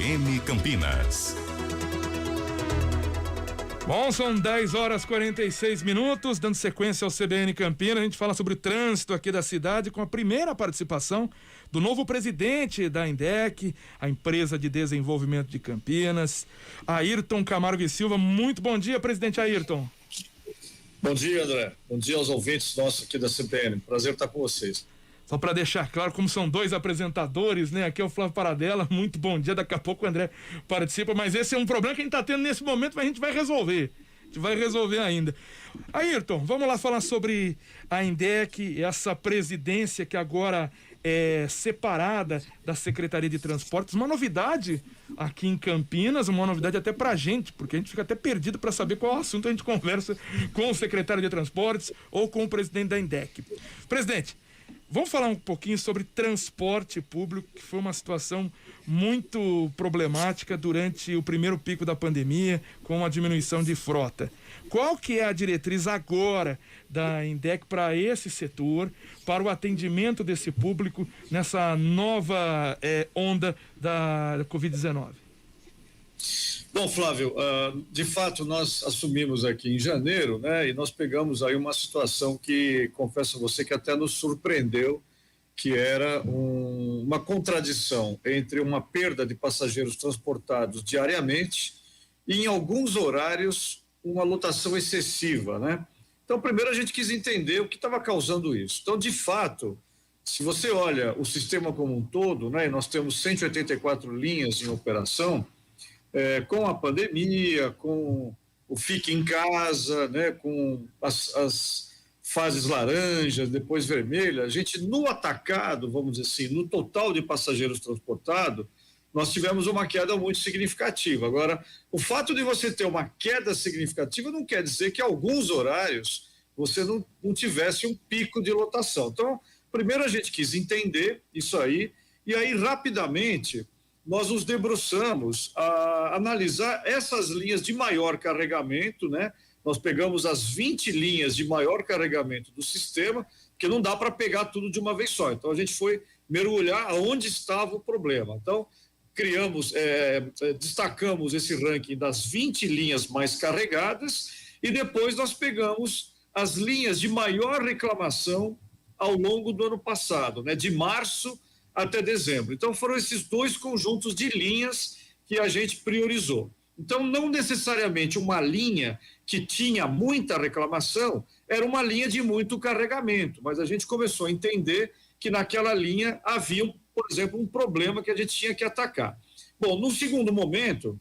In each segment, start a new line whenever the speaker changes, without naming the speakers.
CBN Campinas.
Bom, são 10h46, dando sequência ao CBN Campinas. A gente fala sobre o trânsito aqui da cidade com a primeira participação do novo presidente da INDEC, a empresa de desenvolvimento de Campinas, Ayrton Camargo e Silva. Muito bom dia, presidente Ayrton.
Bom dia, André. Bom dia aos ouvintes nossos aqui da CBN. Prazer estar com vocês.
Só para deixar claro, como são dois apresentadores, né? Aqui é o Flávio Paradela, muito bom dia, daqui a pouco o André participa, mas esse é um problema que a gente tá tendo nesse momento, mas a gente vai resolver. A gente vai resolver ainda. Ayrton, vamos lá falar sobre a INDEC, essa presidência que agora é separada da Secretaria de Transportes. Uma novidade aqui em Campinas, uma novidade até pra gente, porque a gente fica até perdido para saber qual assunto a gente conversa com o secretário de Transportes ou com o presidente da INDEC. Presidente, vamos falar um pouquinho sobre transporte público, que foi uma situação muito problemática durante o primeiro pico da pandemia, com a diminuição de frota. Qual que é a diretriz agora da INDEC para esse setor, para o atendimento desse público nessa nova onda da Covid-19?
Bom, Flávio, de fato nós assumimos aqui em janeiro, né, e nós pegamos aí uma situação que, confesso a você, que até nos surpreendeu, que era uma contradição entre uma perda de passageiros transportados diariamente e, em alguns horários, uma lotação excessiva, né? Então, primeiro a gente quis entender o que estava causando isso. Então, de fato, se você olha o sistema como um todo, né, e nós temos 184 linhas em operação, com a pandemia, com o fique em casa, né, com as fases laranjas, depois vermelha, a gente no atacado, vamos dizer assim, no total de passageiros transportados, nós tivemos uma queda muito significativa. Agora, o fato de você ter uma queda significativa não quer dizer que alguns horários você não tivesse um pico de lotação. Então, primeiro a gente quis entender isso aí, e aí rapidamente nós nos debruçamos a analisar essas linhas de maior carregamento, né? Nós pegamos as 20 linhas de maior carregamento do sistema, porque não dá para pegar tudo de uma vez só. Então a gente foi mergulhar aonde estava o problema. Então destacamos esse ranking das 20 linhas mais carregadas e depois nós pegamos as linhas de maior reclamação ao longo do ano passado, né? De março até dezembro. Então foram esses dois conjuntos de linhas que a gente priorizou. Então não necessariamente uma linha que tinha muita reclamação era uma linha de muito carregamento, mas a gente começou a entender que naquela linha havia, por exemplo, um problema que a gente tinha que atacar. Bom, no segundo momento,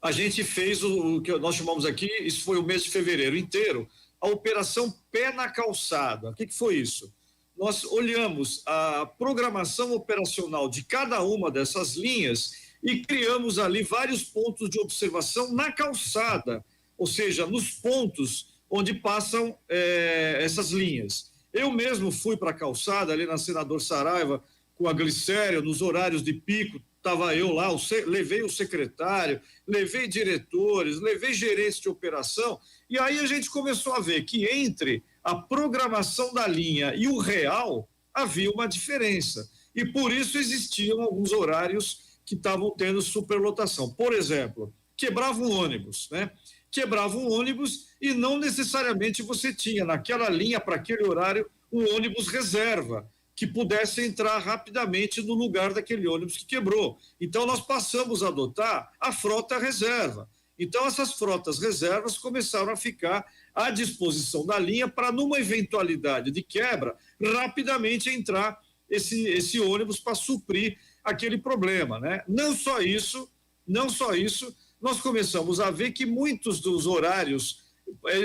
a gente fez o que nós chamamos aqui, isso foi o mês de fevereiro inteiro, a operação Pé na Calçada. O que foi isso? Nós olhamos a programação operacional de cada uma dessas linhas e criamos ali vários pontos de observação na calçada, ou seja, nos pontos onde passam essas linhas. Eu mesmo fui para a calçada ali na Senador Saraiva com a Glicério, nos horários de pico, estava eu lá, levei o secretário, levei diretores, levei gerentes de operação, e aí a gente começou a ver que entre a programação da linha e o real havia uma diferença, e por isso existiam alguns horários que estavam tendo superlotação. Por exemplo, quebrava um ônibus, né? Quebrava um ônibus e não necessariamente você tinha naquela linha, para aquele horário, um ônibus reserva, que pudesse entrar rapidamente no lugar daquele ônibus que quebrou. Então nós passamos a adotar a frota reserva. Então essas frotas reservas começaram a ficar à disposição da linha para, numa eventualidade de quebra, rapidamente entrar esse ônibus para suprir aquele problema, né? Não só isso, nós começamos a ver que muitos dos horários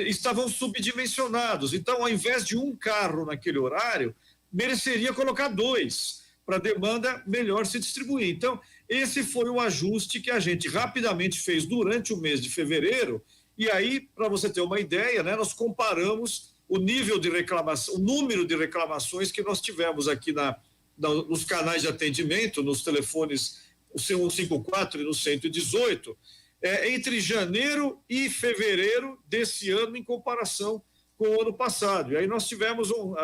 estavam subdimensionados. Então, ao invés de um carro naquele horário, mereceria colocar dois, para a demanda melhor se distribuir. Então, esse foi o ajuste que a gente rapidamente fez durante o mês de fevereiro, e aí, para você ter uma ideia, né, nós comparamos o nível de reclamação, o número de reclamações que nós tivemos aqui nos canais de atendimento, nos telefones, o 154 e no 118, entre janeiro e fevereiro desse ano, em comparação com o ano passado. E aí nós tivemos um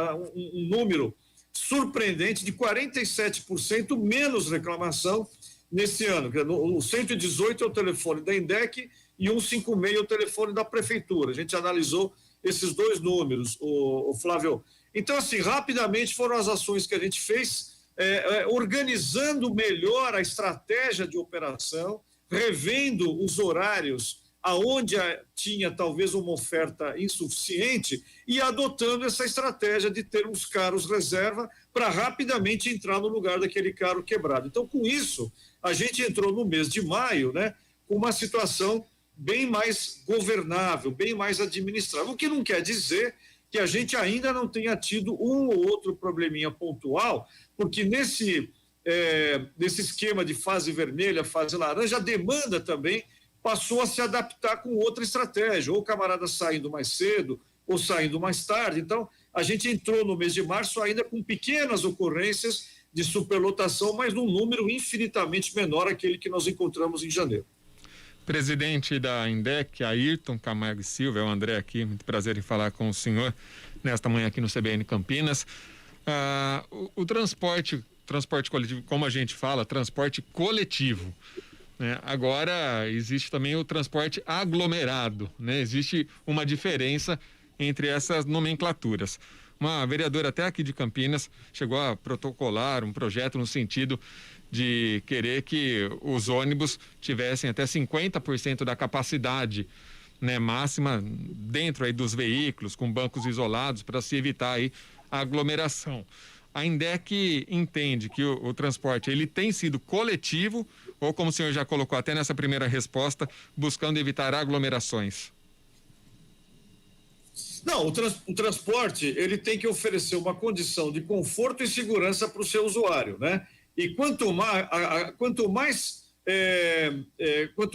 número surpreendente de 47% menos reclamação nesse ano. O 118 é o telefone da INDEC e 156 é o telefone da prefeitura. A gente analisou esses dois números, o Flávio. Então, assim, rapidamente foram as ações que a gente fez, organizando melhor a estratégia de operação, revendo os horários aonde tinha talvez uma oferta insuficiente e adotando essa estratégia de termos carros reserva para rapidamente entrar no lugar daquele carro quebrado. Então, com isso, a gente entrou no mês de maio, né, com uma situação bem mais governável, bem mais administrável, o que não quer dizer que a gente ainda não tenha tido um ou outro probleminha pontual, porque nesse esquema de fase vermelha, fase laranja, a demanda também passou a se adaptar com outra estratégia, ou o camarada saindo mais cedo, ou saindo mais tarde. Então, a gente entrou no mês de março ainda com pequenas ocorrências de superlotação, mas num número infinitamente menor aquele que nós encontramos em janeiro.
Presidente da INDEC, Ayrton Camargo e Silva, é o André aqui, muito prazer em falar com o senhor nesta manhã aqui no CBN Campinas. O transporte coletivo, como a gente fala, transporte coletivo, né? Agora existe também o transporte aglomerado, né? Existe uma diferença entre essas nomenclaturas. Uma vereadora até aqui de Campinas chegou a protocolar um projeto no sentido de querer que os ônibus tivessem até 50% da capacidade, né, máxima dentro aí dos veículos, com bancos isolados, para se evitar aí a aglomeração. A INDEC entende que o transporte ele tem sido coletivo ou, como o senhor já colocou até nessa primeira resposta, buscando evitar aglomerações?
Não, o transporte ele tem que oferecer uma condição de conforto e segurança para o seu usuário, né? E quanto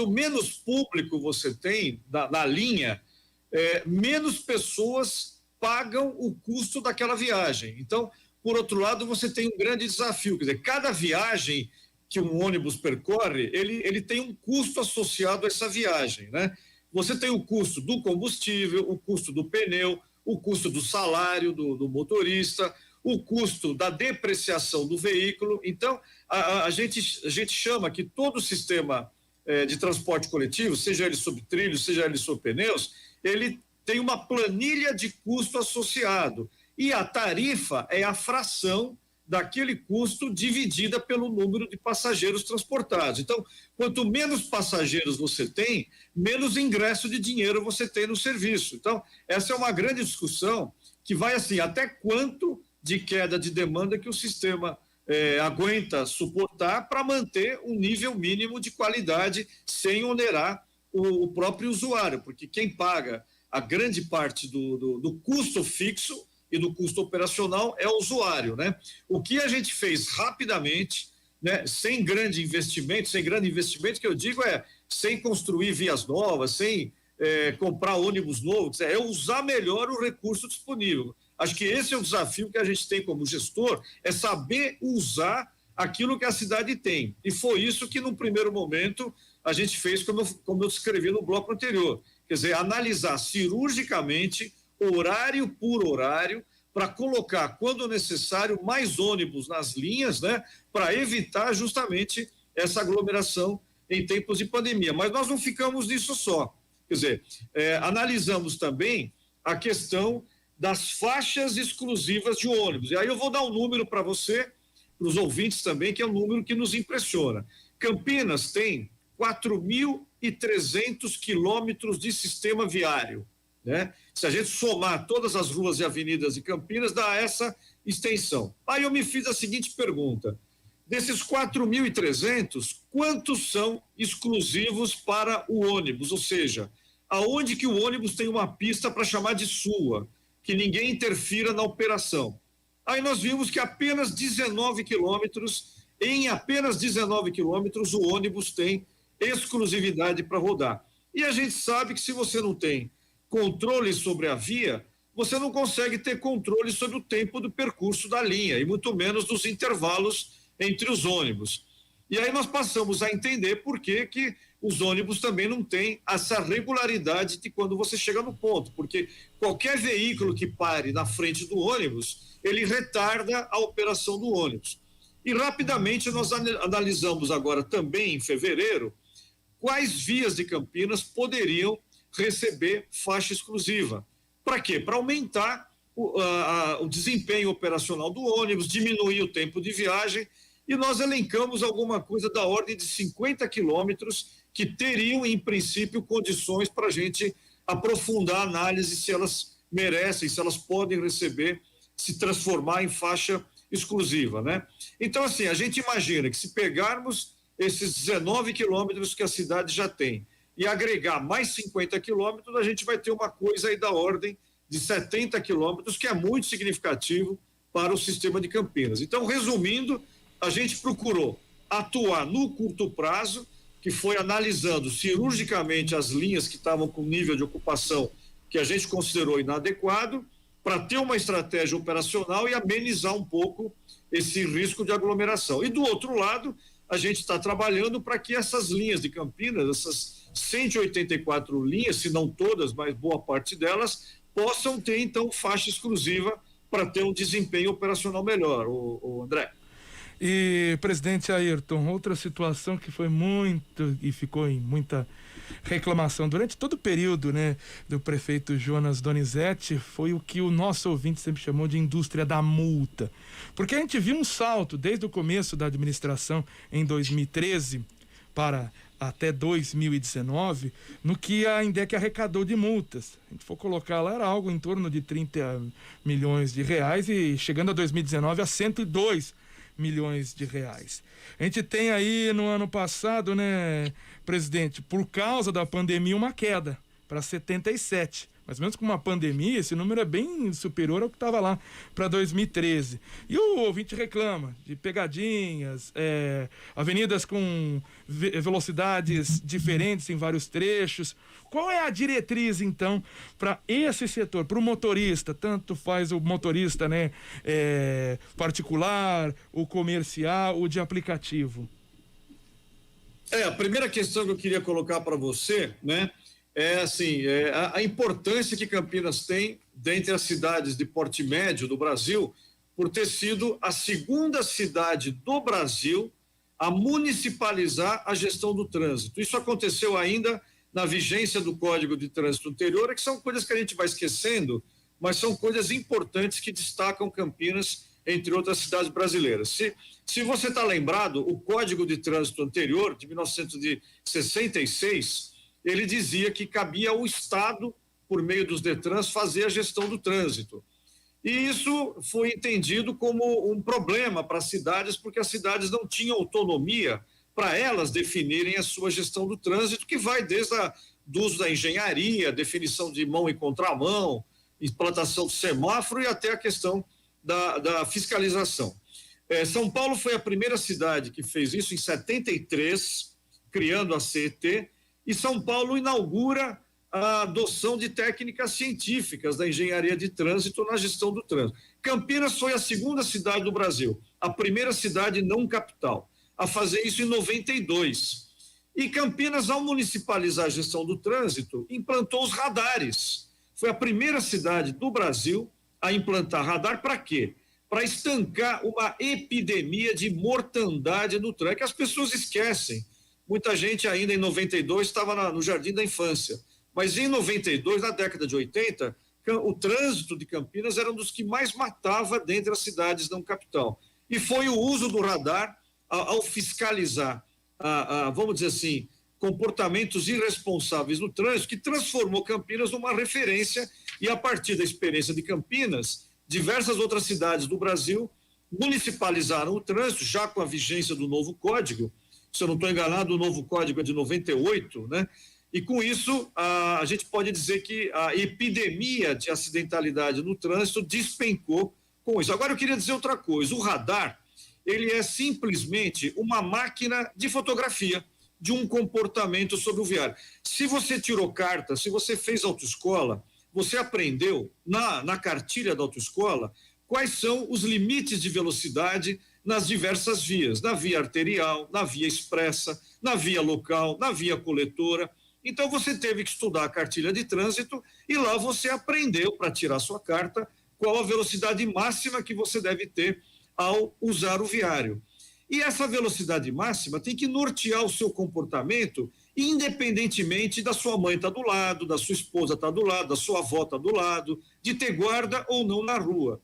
menos público você tem na linha, menos pessoas pagam o custo daquela viagem. Então, por outro lado, você tem um grande desafio, quer dizer, cada viagem que um ônibus percorre, ele tem um custo associado a essa viagem, né? Você tem o custo do combustível, o custo do pneu, o custo do salário do motorista, o custo da depreciação do veículo. Então, a gente chama que todo o sistema de transporte coletivo, seja ele sobre trilhos, seja ele sobre pneus, ele tem uma planilha de custo associado. E a tarifa é a fração daquele custo dividida pelo número de passageiros transportados. Então, quanto menos passageiros você tem, menos ingresso de dinheiro você tem no serviço. Então, essa é uma grande discussão que vai assim, até quanto de queda de demanda que o sistema aguenta suportar para manter um nível mínimo de qualidade sem onerar o próprio usuário, porque quem paga a grande parte do custo fixo e do custo operacional é o usuário, né? O que a gente fez rapidamente, né, sem grande investimento que eu digo sem construir vias novas, sem comprar ônibus novos, é usar melhor o recurso disponível. Acho que esse é o desafio que a gente tem como gestor, é saber usar aquilo que a cidade tem. E foi isso que, num primeiro momento, a gente fez, como eu descrevi no bloco anterior. Quer dizer, analisar cirurgicamente, horário por horário, para colocar, quando necessário, mais ônibus nas linhas, né, para evitar justamente essa aglomeração em tempos de pandemia. Mas nós não ficamos nisso só. Quer dizer, analisamos também a questão das faixas exclusivas de ônibus. E aí eu vou dar um número para você, para os ouvintes também, que é um número que nos impressiona. Campinas tem 4.300 quilômetros de sistema viário, né? Se a gente somar todas as ruas e avenidas de Campinas, dá essa extensão. Aí eu me fiz a seguinte pergunta: desses 4.300, quantos são exclusivos para o ônibus? Ou seja, aonde que o ônibus tem uma pista para chamar de sua, que ninguém interfira na operação? Aí nós vimos que apenas 19 quilômetros, o ônibus tem exclusividade para rodar. E a gente sabe que se você não tem controle sobre a via, você não consegue ter controle sobre o tempo do percurso da linha, e muito menos dos intervalos entre os ônibus. E aí nós passamos a entender por que os ônibus também não têm essa regularidade de quando você chega no ponto, porque qualquer veículo que pare na frente do ônibus, ele retarda a operação do ônibus. E rapidamente nós analisamos agora também em fevereiro quais vias de Campinas poderiam receber faixa exclusiva. Para quê? Para aumentar o desempenho operacional do ônibus, diminuir o tempo de viagem, e nós elencamos alguma coisa da ordem de 50 quilômetros que teriam, em princípio, condições para a gente aprofundar a análise se elas merecem, se elas podem receber, se transformar em faixa exclusiva, né? Então, assim, a gente imagina que se pegarmos esses 19 quilômetros que a cidade já tem e agregar mais 50 quilômetros, a gente vai ter uma coisa aí da ordem de 70 quilômetros, que é muito significativo para o sistema de Campinas. Então, resumindo, a gente procurou atuar no curto prazo, que foi analisando cirurgicamente as linhas que estavam com nível de ocupação que a gente considerou inadequado, para ter uma estratégia operacional e amenizar um pouco esse risco de aglomeração. E do outro lado, a gente está trabalhando para que essas linhas de Campinas, essas 184 linhas, se não todas, mas boa parte delas, possam ter, então, faixa exclusiva para ter um desempenho operacional melhor, o André.
E, presidente Ayrton, outra situação que foi muito e ficou em muita reclamação durante todo o período, né, do prefeito Jonas Donizete, foi o que o nosso ouvinte sempre chamou de indústria da multa. Porque a gente viu um salto desde o começo da administração em 2013 para até 2019, no que a INDEC arrecadou de multas. Se a gente for colocar lá, era algo em torno de 30 milhões de reais e chegando a 2019 a 102 milhões de reais. A gente tem aí no ano passado, né, presidente, por causa da pandemia, uma queda para 77. Mas mesmo com uma pandemia, esse número é bem superior ao que estava lá para 2013. E o ouvinte reclama de pegadinhas, avenidas com velocidades diferentes em vários trechos. Qual é a diretriz, então, para esse setor, para o motorista? Tanto faz o motorista, né, particular, o comercial, o de aplicativo.
A primeira questão que eu queria colocar para você, né, assim, a importância que Campinas tem dentre as cidades de porte médio do Brasil, por ter sido a segunda cidade do Brasil a municipalizar a gestão do trânsito. Isso aconteceu ainda na vigência do Código de Trânsito anterior, que são coisas que a gente vai esquecendo, mas são coisas importantes que destacam Campinas entre outras cidades brasileiras. Se você está lembrado, o Código de Trânsito anterior, de 1966, ele dizia que cabia ao Estado, por meio dos Detrans, fazer a gestão do trânsito. E isso foi entendido como um problema para as cidades, porque as cidades não tinham autonomia para elas definirem a sua gestão do trânsito, que vai desde do uso da engenharia, definição de mão e contramão, implantação do semáforo e até a questão da fiscalização. São Paulo foi a primeira cidade que fez isso em 73, criando a CET, e São Paulo inaugura a adoção de técnicas científicas da engenharia de trânsito na gestão do trânsito. Campinas foi a segunda cidade do Brasil, a primeira cidade não capital, a fazer isso em 92. E Campinas, ao municipalizar a gestão do trânsito, implantou os radares. Foi a primeira cidade do Brasil a implantar radar. Para quê? Para estancar uma epidemia de mortandade no trânsito, que as pessoas esquecem. Muita gente ainda em 92 estava no Jardim da Infância, mas em 92, na década de 80, o trânsito de Campinas era um dos que mais matava dentre as cidades não capital. E foi o uso do radar ao fiscalizar, vamos dizer assim, comportamentos irresponsáveis no trânsito, que transformou Campinas numa referência, e a partir da experiência de Campinas, diversas outras cidades do Brasil municipalizaram o trânsito, já com a vigência do novo código. Se eu não estou enganado, o novo código é de 98, né? E com isso, a gente pode dizer que a epidemia de acidentalidade no trânsito despencou com isso. Agora eu queria dizer outra coisa, o radar, ele é simplesmente uma máquina de fotografia de um comportamento sobre o viário. Se você tirou carta, se você fez autoescola, você aprendeu na cartilha da autoescola quais são os limites de velocidade nas diversas vias, na via arterial, na via expressa, na via local, na via coletora. Então você teve que estudar a cartilha de trânsito e lá você aprendeu, para tirar sua carta, qual a velocidade máxima que você deve ter ao usar o viário. E essa velocidade máxima tem que nortear o seu comportamento, independentemente da sua mãe estar do lado, da sua esposa estar do lado, da sua avó estar do lado, de ter guarda ou não na rua.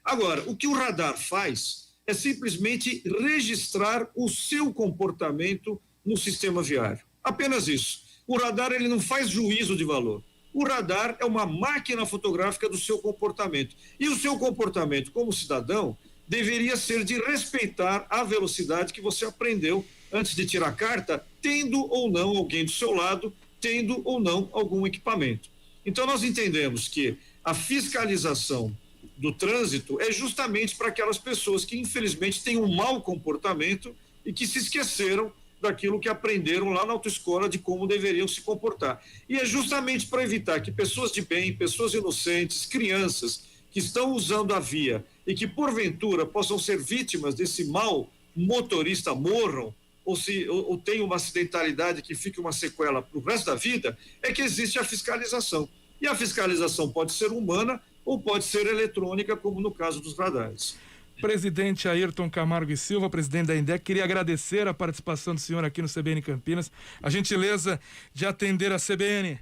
Agora, o que o radar faz é simplesmente registrar o seu comportamento no sistema viário. Apenas isso. O radar ele não faz juízo de valor. O radar é uma máquina fotográfica do seu comportamento. E o seu comportamento como cidadão deveria ser de respeitar a velocidade que você aprendeu antes de tirar a carta, tendo ou não alguém do seu lado, tendo ou não algum equipamento. Então, nós entendemos que a fiscalização do trânsito é justamente para aquelas pessoas que, infelizmente, têm um mau comportamento e que se esqueceram daquilo que aprenderam lá na autoescola de como deveriam se comportar. E é justamente para evitar que pessoas de bem, pessoas inocentes, crianças que estão usando a via e que, porventura, possam ser vítimas desse mau motorista morram ou tenham uma acidentalidade que fique uma sequela para o resto da vida, é que existe a fiscalização. E a fiscalização pode ser humana ou pode ser eletrônica, como no caso dos radares.
Presidente Ayrton Camargo e Silva, presidente da INDEC, queria agradecer a participação do senhor aqui no CBN Campinas, a gentileza de atender a CBN.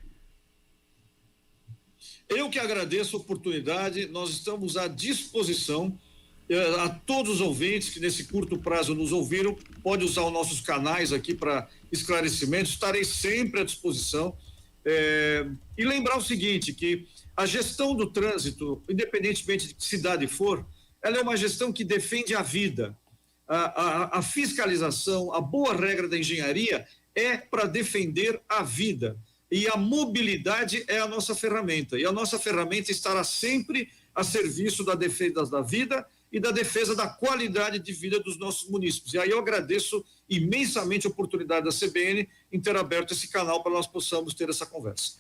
Eu que agradeço a oportunidade, nós estamos à disposição a todos os ouvintes que nesse curto prazo nos ouviram, pode usar os nossos canais aqui para esclarecimentos, estarei sempre à disposição. E lembrar o seguinte, que a gestão do trânsito, independentemente de que cidade for, ela é uma gestão que defende a vida. A fiscalização, a boa regra da engenharia é para defender a vida. E a mobilidade é a nossa ferramenta. E a nossa ferramenta estará sempre a serviço da defesa da vida e da defesa da qualidade de vida dos nossos munícipes. E aí eu agradeço imensamente a oportunidade da CBN em ter aberto esse canal para nós possamos ter essa conversa.